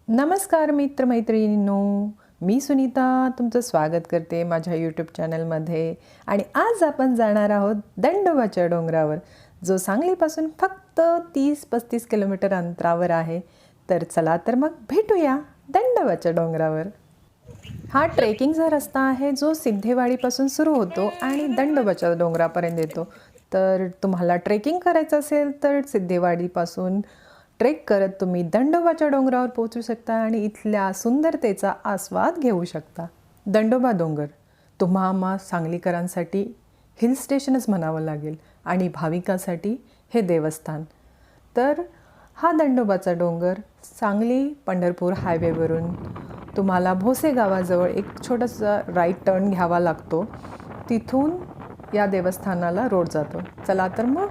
नमस्कार मित्रमैत्रिणींनो, मी सुनीता तुमचं स्वागत करते माझ्या यूट्यूब चॅनलमध्ये. आणि आज आपण जाणार आहोत दंडोबाच्या डोंगरावर, जो सांगलीपासून फक्त 30-35 किलोमीटर अंतरावर आहे. तर चला तर मग भेटूया दंडोबाच्या डोंगरावर. हा ट्रेकिंगचा रस्ता आहे जो सिद्धेवाडीपासून सुरू होतो आणि दंडोबाच्या डोंगरापर्यंत येतो. तर तुम्हाला ट्रेकिंग करायचं असेल तर सिद्धेवाडीपासून ट्रेक करत तुम्ही दंडोबाच्या डोंगरावर पोहोचू शकता आणि इथल्या सुंदरतेचा आस्वाद घेऊ शकता. दंडोबा डोंगर तुम्हा आम्हा सांगलीकरांसाठी हिल स्टेशनच म्हणावं लागेल आणि भाविकासाठी हे देवस्थान. तर हा दंडोबाचा डोंगर सांगली पंढरपूर हायवेवरून तुम्हाला भोसे गावाजवळ एक छोटासा राईट टर्न घ्यावा लागतो. तिथून या देवस्थानाला रोड जातो. चला तर मग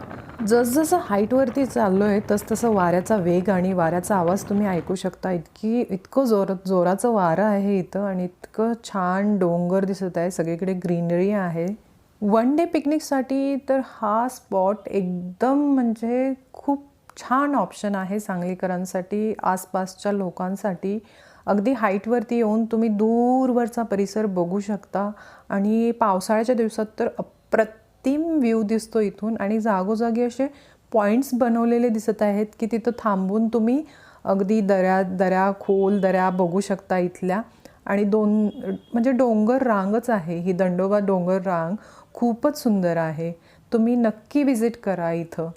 जसजसं हाईटवरती चाललो आहे तसतसं वाऱ्याचा वेग आणि वाऱ्याचा आवाज तुम्ही ऐकू शकता. इतकं जोराचं वारं आहे इथं आणि इतकं छान डोंगर दिसत आहे. सगळीकडे ग्रीनरी आहे. वन डे पिकनिकसाठी तर हा स्पॉट एकदम म्हणजे खूप छान ऑप्शन आहे सांगलीकरांसाठी, आसपासच्या लोकांसाठी. अगदी हाईटवरती येऊन तुम्ही दूरवरचा परिसर बघू शकता आणि पावसाळ्याच्या दिवसात तर अप्रतिम व्ह्यू दिसतो इथून. आणि जागोजागी असे पॉईंट्स बनवलेले दिसत आहेत की तिथं थांबून तुम्ही अगदी खोल दऱ्या बघू शकता इथल्या. आणि म्हणजे डोंगर रांगच आहे ही. दंडोबा डोंगर रांग खूपच सुंदर आहे. तुम्ही नक्की विजिट करा इथं.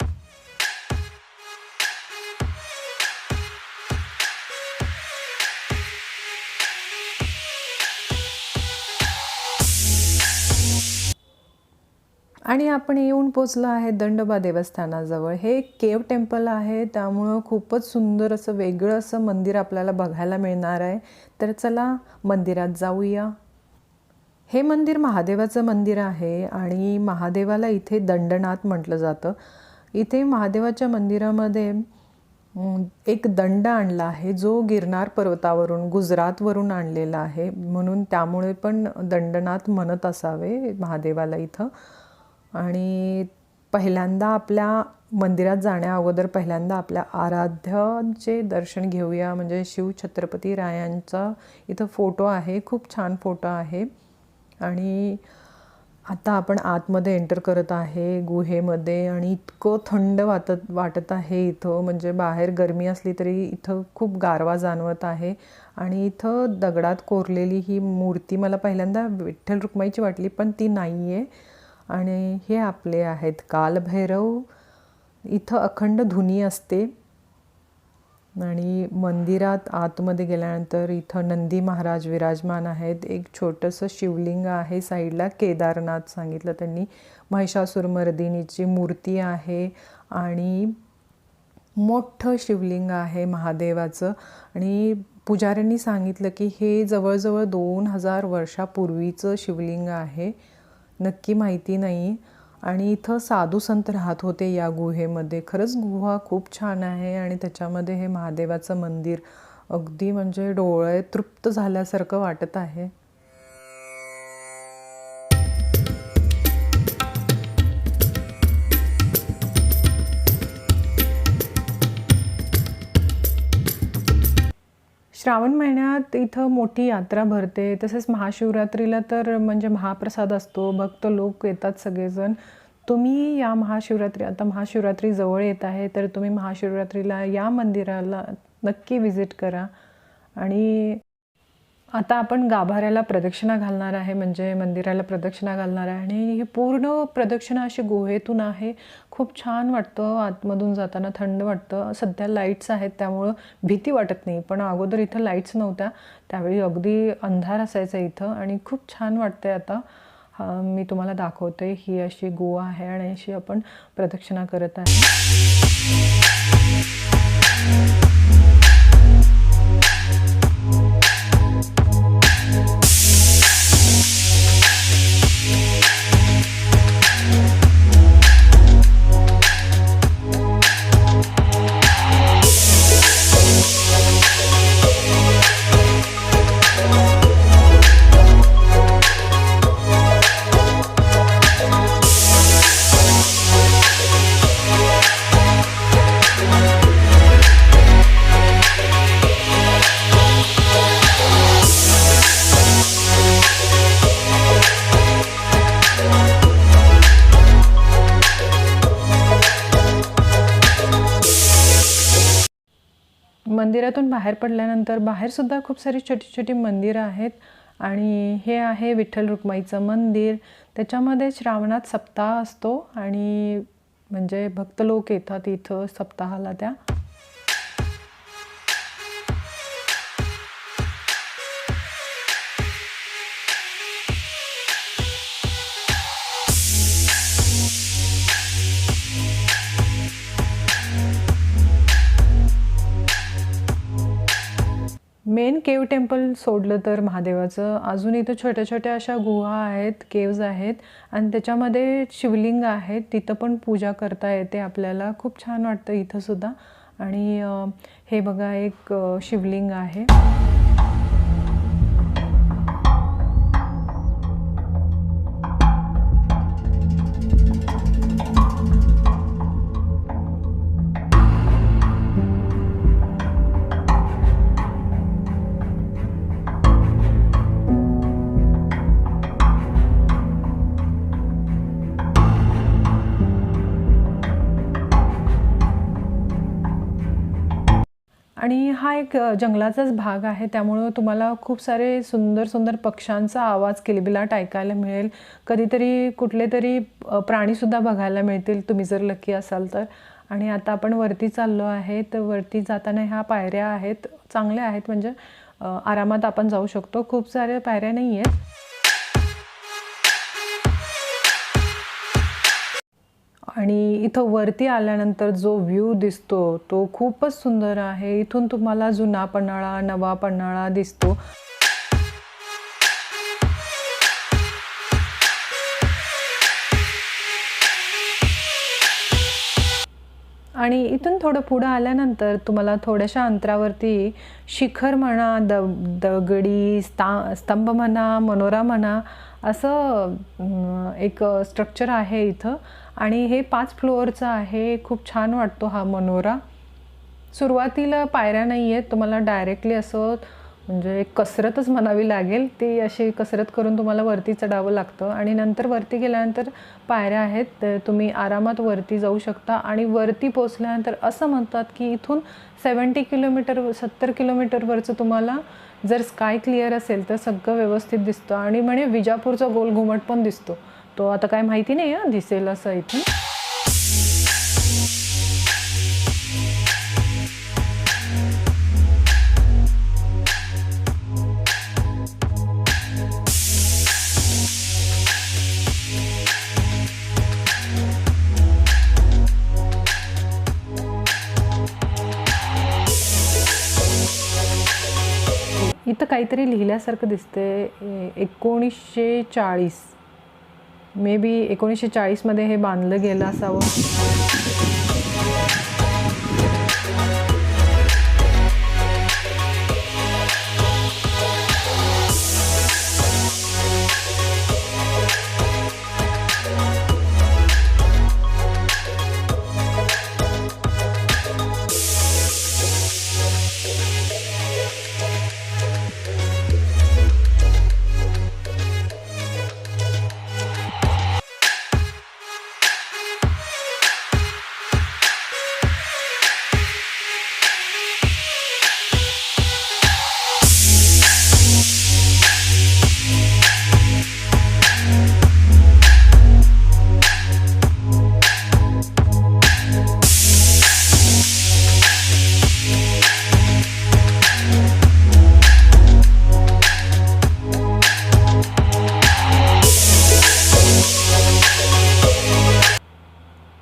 आणि आपण येऊन पोचलो आहे दंडोबा देवस्थानाजवळ. हे एक केव टेम्पल आहे, त्यामुळं खूपच सुंदर असं वेगळं असं मंदिर आपल्याला बघायला मिळणार आहे. तर चला मंदिरात जाऊया. हे मंदिर महादेवाचं मंदिर आहे आणि महादेवाला इथे दंडनाथ म्हटलं जातं. इथे महादेवाच्या मंदिरामध्ये एक दंड आणला आहे जो गिरनार पर्वतावरून गुजरातवरून आणलेला आहे, म्हणून त्यामुळे पण दंडनाथ म्हणत असावे महादेवाला इथं. आणि पहिल्यांदा आपल्या मंदिरात जाण्या अगोदर पहिल्यांदा आपल्या आराध्याचे दर्शन घेऊया. म्हणजे शिव छत्रपती रायांचा इथं फोटो आहे, खूप छान फोटो आहे. आणि आता आपण आतमध्ये एंटर करत आहे गुहेमध्ये आणि इतकं थंड वाटत आहे इथं. म्हणजे बाहेर गरमी असली तरी इथं खूप गारवा जाणवत आहे. आणि इथं दगडात कोरलेली ही मूर्ती मला पहिल्यांदा विठ्ठल रुक्माईची वाटली, पण ती नाही आहे. आणि हे आपले आहेत कालभैरव. इथं अखंड धुनी असते. आणि मंदिरात आतमध्ये गेल्यानंतर इथं नंदी महाराज विराजमान आहेत. एक छोटंसं शिवलिंग आहे साईडला, केदारनाथ सांगितलं त्यांनी. महिषासुरमर्दिनीची मूर्ती आहे आणि मोठं शिवलिंग आहे महादेवाचं. आणि पुजाऱ्यांनी सांगितलं की हे जवळजवळ 2000 वर्षापूर्वीचं शिवलिंग आहे, नक्की माहिती नाही. आणि इथं साधू संत राहत होते या गुहेमध्ये. खरंच गुहा खूप छान आहे आणि त्याच्यामध्ये हे महादेवाचं मंदिर अगदी म्हणजे डोळे तृप्त झाल्यासारखं वाटत आहे. श्रावण महिन्यात इथं मोठी यात्रा भरते. तसेच महाशिवरात्रीला तर म्हणजे महाप्रसाद असतो, भक्त लोक येतात सगळेजण. तुम्ही या आता महाशिवरात्री जवळ येत आहे तर तुम्ही महाशिवरात्रीला या मंदिराला नक्की विजिट करा. आणि आता आपण गाभाऱ्याला प्रदक्षिणा घालणार आहे, म्हणजे मंदिराला प्रदक्षिणा घालणार आहे. आणि ही पूर्ण प्रदक्षिणा अशी गुहेतून आहे. खूप छान वाटतं आतमधून जाताना, थंड वाटतं. सध्या लाईट्स आहेत त्यामुळं भीती वाटत नाही, पण अगोदर इथं लाईट्स नव्हत्या, त्यावेळी अगदी अंधार असायचा इथं. आणि खूप छान वाटतंय. आता मी तुम्हाला दाखवते. ही अशी गुहा आहे आणि अशी आपण प्रदक्षिणा करत आहे. मंदिरातून बाहेर पडल्यानंतर बाहेरसुद्धा खूप सारी छोटी छोटी मंदिरं आहेत आणि हे आहे विठ्ठल रुक्माईचं मंदिर. त्याच्यामध्ये श्रावणात सप्ताह असतो आणि म्हणजे भक्त लोक येतात इथं सप्ताहाला त्या. मेन केव टेम्पल सोडलं तर महादेवाचं अजून इथं छोट्या छोट्या अशा गुहा आहेत, केव्ज आहेत आणि त्याच्यामध्ये शिवलिंग आहेत. तिथं पण पूजा करता येते आपल्याला. खूप छान वाटतं इथंसुद्धा. आणि हे बघा एक शिवलिंग आहे. आणि हा एक जंगलाचाच भाग आहे, त्यामुळं तुम्हाला खूप सारे सुंदर सुंदर पक्ष्यांचा आवाज किलबिलाट ऐकायला मिळेल. कधीतरी कुठले तरी प्राणीसुद्धा बघायला मिळतील तुम्ही जर लकी असाल तर. आणि आता आपण वरती चाललो आहे, तर वरती जाताना ह्या पायऱ्या आहेत, चांगल्या आहेत, म्हणजे आरामात आपण जाऊ शकतो. खूप साऱ्या पायऱ्या नाही आहेत. आणि इथं वरती आल्यानंतर जो व्ह्यू दिसतो तो खूपच सुंदर आहे. इथून तुम्हाला जुना पन्हाळा, नवा पन्हाळा दिसतो. आणि इथून थोडं पुढं आल्यानंतर तुम्हाला थोड्याशा अंतरावरती शिखर म्हणा, दगडी स्तंभ म्हणा, मनोरा म्हणा, असं एक स्ट्रक्चर आहे इथं. आणि हे 5 फ्लोअरचं आहे. खूप छान वाटतो हा मनोरा. सुरुवातीला पायऱ्या नाही आहेत, तुम्हाला डायरेक्टली असं म्हणजे एक कसरतच म्हणावी लागेल. ती अशी कसरत करून तुम्हाला वरती चढावं लागतं आणि नंतर वरती गेल्यानंतर पायऱ्या आहेत, तर तुम्ही आरामात वरती जाऊ शकता. आणि वरती पोचल्यानंतर असं म्हणतात की इथून 70 किलोमीटरवरचं तुम्हाला जर स्काय क्लिअर असेल तर सगळं व्यवस्थित दिसतं. आणि म्हणे विजापूरचा गोल घुमट पण दिसतो. तो आता काय माहिती नाही आहे, दिसेल असं इथून. इथं काहीतरी लिहिल्यासारखं दिसते. 1940 मे बी 1940 मध्ये हे बांधलं गेलं असावं.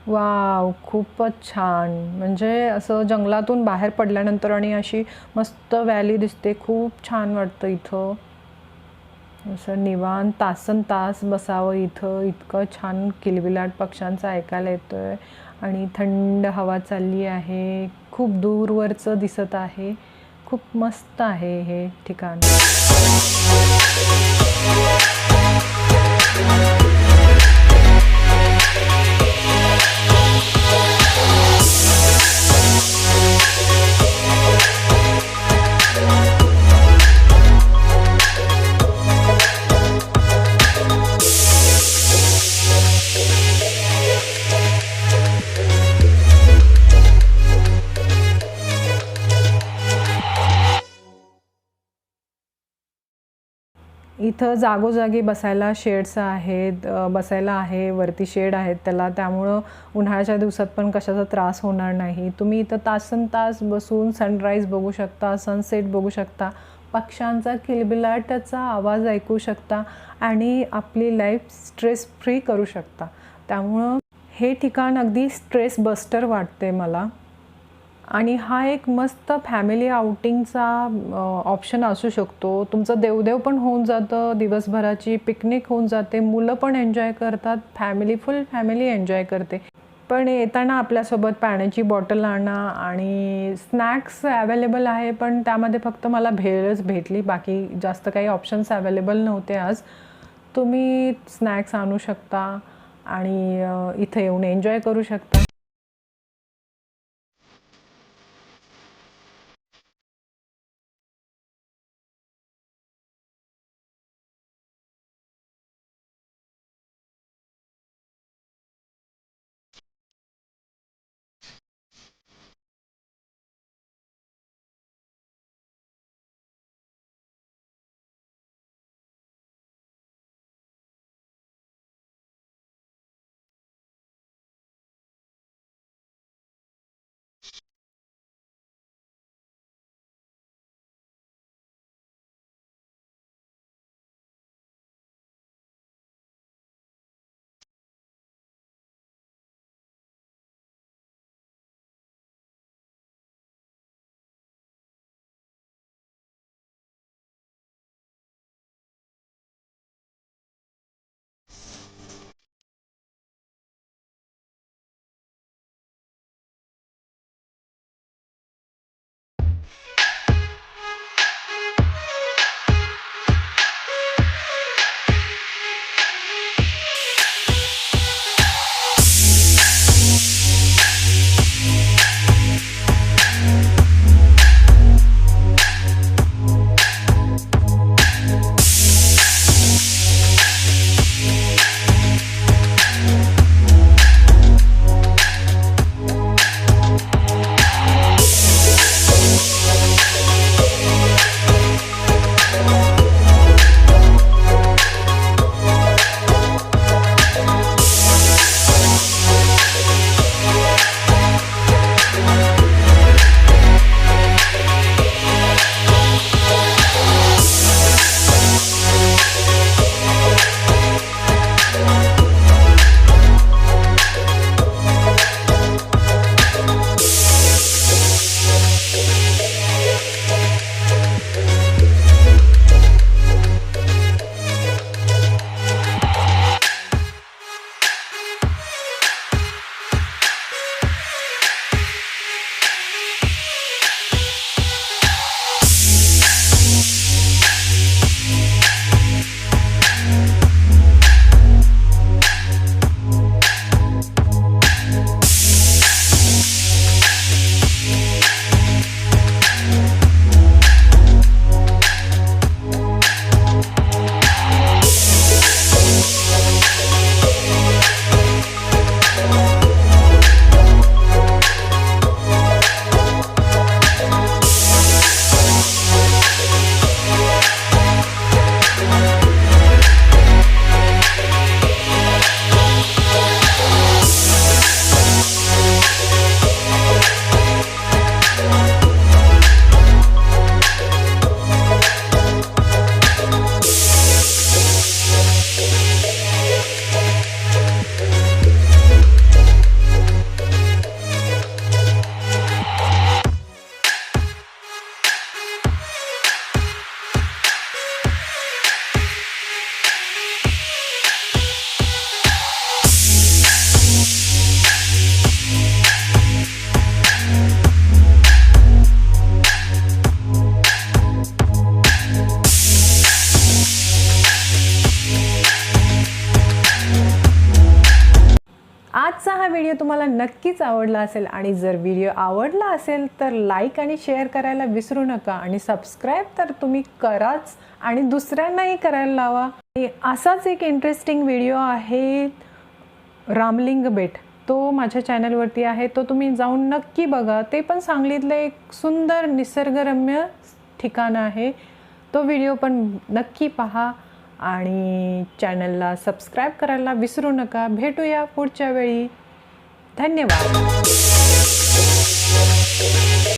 वाव, खूपच छान. म्हणजे असं जंगलातून बाहेर पडल्यानंतर आणि अशी मस्त व्हॅली दिसते. खूप छान वाटतं इथं. असं निवांत तासनतास बसावं इथं. इतकं छान किलबिलाट पक्ष्यांचा ऐकायला येतोय आणि थंड हवा चालली आहे. खूप दूरवरचं दिसत आहे. खूप मस्त आहे हे ठिकाण. इथं जागोजागी बसायला शेड्स आहेत, बसायला आहे, वरती शेड आहेत त्याला, त्यामुळं उन्हाळ्याच्या दिवसात पण कशाचा त्रास होणार नाही. तुम्ही इथं तासनतास बसून सनराईज बघू शकता, सनसेट बघू शकता, पक्ष्यांचा किलबिलाटाचा आवाज ऐकू शकता आणि आपली लाईफ स्ट्रेस फ्री करू शकता. त्यामुळं हे ठिकाण अगदी स्ट्रेस बस्टर वाटते मला. आणि हा एक मस्त फॅमिली आउटिंगचा ऑप्शन असू शकतो. तुमचं देवदेव पण होऊन जातं, दिवसभराची पिकनिक होऊन जाते, मुलं पण एन्जॉय करतात, फुल फॅमिली एन्जॉय करते. पण येताना आपल्यासोबत पाण्याची बॉटल आणा आणि स्नॅक्स अवेलेबल आहे, पण त्यामध्ये फक्त मला भेळच भेटली, बाकी जास्त काही ऑप्शन्स अवेलेबल नव्हते आज. तुम्ही स्नॅक्स आणू शकता आणि इथे येऊन एन्जॉय करू शकता. आजचा हा व्हिडिओ तुम्हाला नक्कीच आवडला असेल आणि जर व्हिडिओ आवडला असेल तर लाईक आणि शेअर करायला विसरू नका आणि सबस्क्राईब तर तुम्ही कराच आणि दुसऱ्यांनाही करायला लावा. आणि असाच एक इंटरेस्टिंग व्हिडिओ आहे रामलिंग बेट, तो माझ्या चॅनलवरती आहे, तो तुम्ही जाऊन नक्की बघा. ते पण सांगलीतलं एक सुंदर निसर्गरम्य ठिकाण आहे. तो व्हिडिओ पण नक्की पहा आणि चॅनलला सबस्क्राईब करायला विसरू नका. भेटूया पुढच्या वेळी. धन्यवाद.